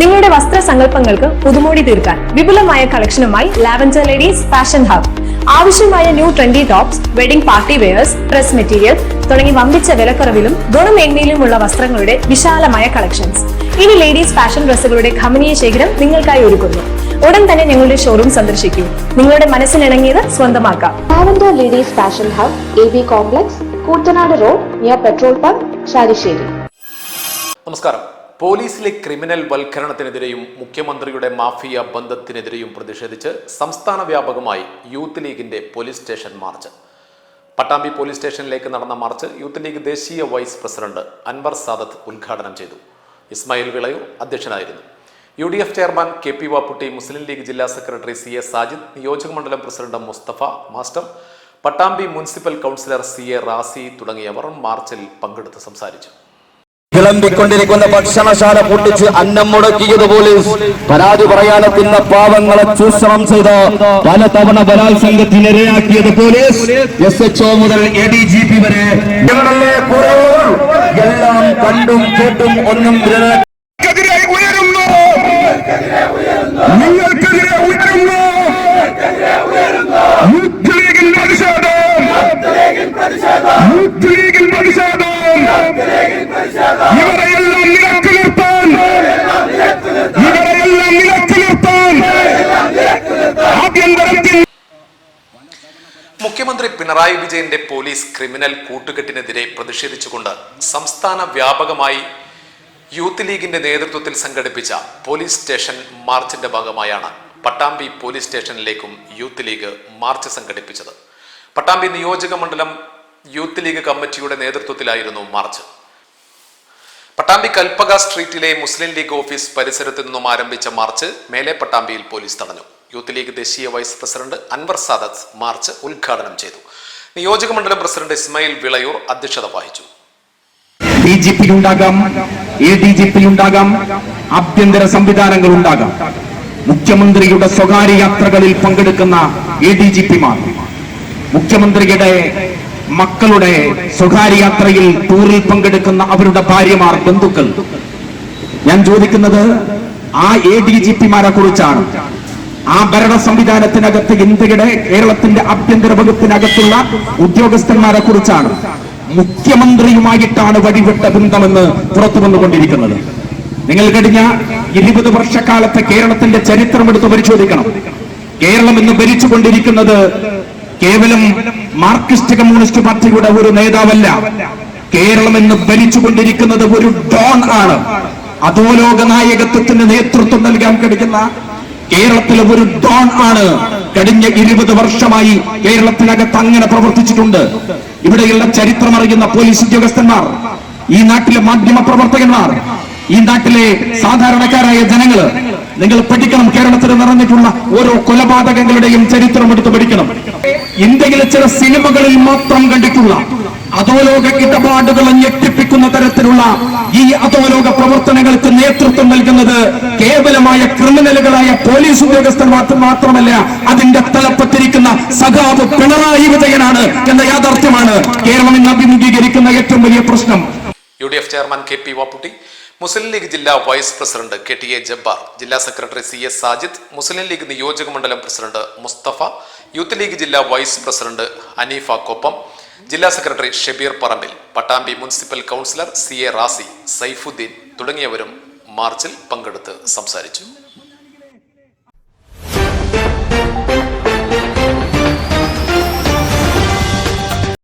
നിങ്ങളുടെ വസ്ത്ര സങ്കല്പങ്ങൾക്ക് പുതുമോടി തീർക്കാൻ വിപുലമായ കളക്ഷനുമായി ലാവൻഡർ ലേഡീസ് ഫാഷൻ ഹബ്. ആവശ്യമായ new trendy tops, wedding party wears, dress material തുടങ്ങി വമ്പിച്ച വിലക്കുറവിലും ഗുണമേന്മയിലുമുള്ള വസ്ത്രങ്ങളുടെ വിശാലമായ കളക്ഷൻസ്. ഇനി ലേഡീസ് ഫാഷൻ ഡ്രസ്സുകളുടെ ഖമനീയ ശേഖരം നിങ്ങൾക്കായി ഒരുക്കുന്നു. ഉടൻ തന്നെ ഞങ്ങളുടെ ഷോറൂം സന്ദർശിക്കൂ. നിങ്ങളുടെ മനസ്സിനിണങ്ങിയത് സ്വന്തമാക്കാം. Lavender ladies fashion hub, AB complex, Koottanad road, near petrol pump, Sharissery. നമസ്കാരം. പോലീസിലെ ക്രിമിനൽ വൽക്കരണത്തിനെതിരെയും മുഖ്യമന്ത്രിയുടെ മാഫിയ ബന്ധത്തിനെതിരെയും പ്രതിഷേധിച്ച് സംസ്ഥാന വ്യാപകമായി യൂത്ത് ലീഗിന്റെ police station march. Pattambi police സ്റ്റേഷനിലേക്ക് നടന്ന മാർച്ച് യൂത്ത് ലീഗ് ദേശീയ വൈസ് പ്രസിഡന്റ് അൻവർ സാദത്ത് ഉദ്ഘാടനം ചെയ്തു. ഇസ്മായിൽ വിളയൂർ അധ്യക്ഷനായിരുന്നു. UDF chairman KP Vapputty, Muslim league ജില്ലാ സെക്രട്ടറി CA സാജിദ്, നിയോജക മണ്ഡലം president Mustafa master, Pattambi municipal councillor CA Razi തുടങ്ങിയവർ മാർച്ചിൽ പങ്കെടുത്ത് സംസാരിച്ചു. വിളമ്പിക്കൊണ്ടിരിക്കുന്ന ഭക്ഷണശാല പൊട്ടിച്ച് അന്നം മുടക്കിയത് പോലീസ്, പരാതി പറയാനെത്തുന്ന പാവങ്ങളെ ചൂഷണം ചെയ്ത് പലതവണ ബലാത്സംഗത്തിനിരയാക്കിയത് പോലീസ്, SHO മുതൽ ADGP വരെ എല്ലാം കണ്ടും കേട്ടും ഒന്നും നിങ്ങൾക്കെതിരെ ഉയരുന്നു. യൂത്ത് ലീഗിൽ പ്രതിഷേധം, യൂത്ത് ലീഗിൽ പ്രതിഷേധം. ഇവരെയെല്ലാം നിലക്ക് നിർത്താൻ, ഇവരെയെല്ലാം നിലക്ക് നിർത്താൻ ആഭ്യന്തരത്തിൽ. മുഖ്യമന്ത്രി പിണറായി വിജയന്റെ പോലീസ് ക്രിമിനൽ കൂട്ടുകെട്ടിനെതിരെ പ്രതിഷേധിച്ചുകൊണ്ട് സംസ്ഥാന വ്യാപകമായി യൂത്ത് ലീഗിന്റെ നേതൃത്വത്തിൽ സംഘടിപ്പിച്ച പോലീസ് സ്റ്റേഷൻ മാർച്ചിന്റെ ഭാഗമായാണ് പട്ടാമ്പി പോലീസ് സ്റ്റേഷനിലേക്കും യൂത്ത് ലീഗ് മാർച്ച് സംഘടിപ്പിച്ചത്. പട്ടാമ്പി നിയോജക മണ്ഡലം യൂത്ത് ലീഗ് കമ്മിറ്റിയുടെ നേതൃത്വത്തിലായിരുന്നു മാർച്ച്. പട്ടാമ്പി കൽപ്പക സ്ട്രീറ്റിലെ മുസ്ലിം ലീഗ് ഓഫീസ് പരിസരത്തു നിന്നും ആരംഭിച്ച മാർച്ച് മേലെ പട്ടാമ്പിയിൽ പോലീസ് തടഞ്ഞു. യൂത്ത് ലീഗ് ദേശീയ vice president Anwar Sadath march ഉദ്ഘാടനം ചെയ്തു. നിയോജക മണ്ഡലം പ്രസിഡന്റ് ഇസ്മായിൽ വിളയൂർ അധ്യക്ഷത വഹിച്ചു. DGP ഉണ്ടാകാം, ADGP ഉണ്ടാകാം, ആഭ്യന്തര സംവിധാനങ്ങൾ ഉണ്ടാകാം. മുഖ്യമന്ത്രിയുടെ സ്വകാര്യ യാത്രകളിൽ പങ്കെടുക്കുന്ന ADGP-മാർ, മുഖ്യമന്ത്രിയുടെ മക്കളുടെ സ്വകാര്യ യാത്രയിൽ ടൂറിൽ പങ്കെടുക്കുന്ന അവരുടെ ഭാര്യമാർ, ബന്ധുക്കൾ. ഞാൻ ചോദിക്കുന്നത് ആ ADGP-മാരെ കുറിച്ചാണ്. ആ ഭരണ സംവിധാനത്തിനകത്ത് ഇന്ത്യയുടെ കേരളത്തിന്റെ ആഭ്യന്തര വകുപ്പിനകത്തുള്ള ഉദ്യോഗസ്ഥന്മാരെ കുറിച്ചാണ്. മുഖ്യമന്ത്രിയുമായിട്ടാണ് വഴിവിട്ട ബന്ധമെന്ന് പുറത്തു വന്നുകൊണ്ടിരിക്കുന്നത്. നിങ്ങൾ കഴിഞ്ഞ 20 വർഷക്കാലത്തെ കേരളത്തിന്റെ ചരിത്രം എടുത്ത് പരിശോധിക്കണം. കേരളം ഇന്ന് ഭരിച്ചുകൊണ്ടിരിക്കുന്നത് കേവലം മാർക്സിസ്റ്റ് കമ്മ്യൂണിസ്റ്റ് പാർട്ടിയുടെ ഒരു നേതാവല്ല. കേരളം ഇന്ന് ഭരിച്ചുകൊണ്ടിരിക്കുന്നത് ഒരു ഡോൺ ആണ്. അധോലോക നായകത്വത്തിന് നേതൃത്വം നൽകാൻ കഴിയുന്ന കേരളത്തിലെ ഒരു ഡോൺ ആണ്. കഴിഞ്ഞ 20 വർഷമായി കേരളത്തിനകത്ത് അങ്ങനെ പ്രവർത്തിച്ചിട്ടുണ്ട്. ഇവിടെയുള്ള ചരിത്രം അറിയുന്ന പോലീസ് ഉദ്യോഗസ്ഥന്മാർ, ഈ നാട്ടിലെ മാധ്യമ പ്രവർത്തകന്മാർ, ഈ നാട്ടിലെ സാധാരണക്കാരായ ജനങ്ങള്, നിങ്ങൾ പഠിക്കണം. കേരളത്തിൽ നടന്നിട്ടുള്ള ഓരോ കൊലപാതകങ്ങളുടെയും ചരിത്രം എടുത്ത് പഠിക്കണം. ഇന്ത്യയിലെ ചില സിനിമകളിൽ മാത്രം കണ്ടിട്ടുള്ള അധോലോക ഇടപാടുകളെ ഞെട്ടിപ്പിക്കുന്ന തരത്തിലുള്ള ഈ അധോലോക പ്രവർത്തനങ്ങൾക്ക് നേതൃത്വം നൽകുന്നത് കേവലമായ ക്രിമിനലുകളായ പോലീസ് ഉദ്യോഗസ്ഥന്മാർ മാത്രമല്ല, അതിന്റെ തലപ്പത്തിരിക്കുന്ന സഖാവ് പിണറായി വിജയനാണ് എന്ന യാഥാർത്ഥ്യമാണ് കേരളം ഇന്ന് അഭിമുഖീകരിക്കുന്ന ഏറ്റവും വലിയ പ്രശ്നം. UDF chairman KP Vapputty, Muslim league ജില്ലാ വൈസ് പ്രസിഡന്റ് KTA ജബ്ബാർ, ജില്ലാ secretary CA Sajid, Muslim league നിയോജക മണ്ഡലം പ്രസിഡന്റ് മുസ്തഫ, യൂത്ത് ലീഗ് ജില്ലാ വൈസ് പ്രസിഡന്റ് അനീഫ കൊപ്പം, ജില്ലാ secretary Shabeer Parambil, Pattambi municipal councillor CA Razi, Saifudheen തുടങ്ങിയവരും മാർച്ചിൽ പങ്കെടുത്ത് സംസാരിച്ചു.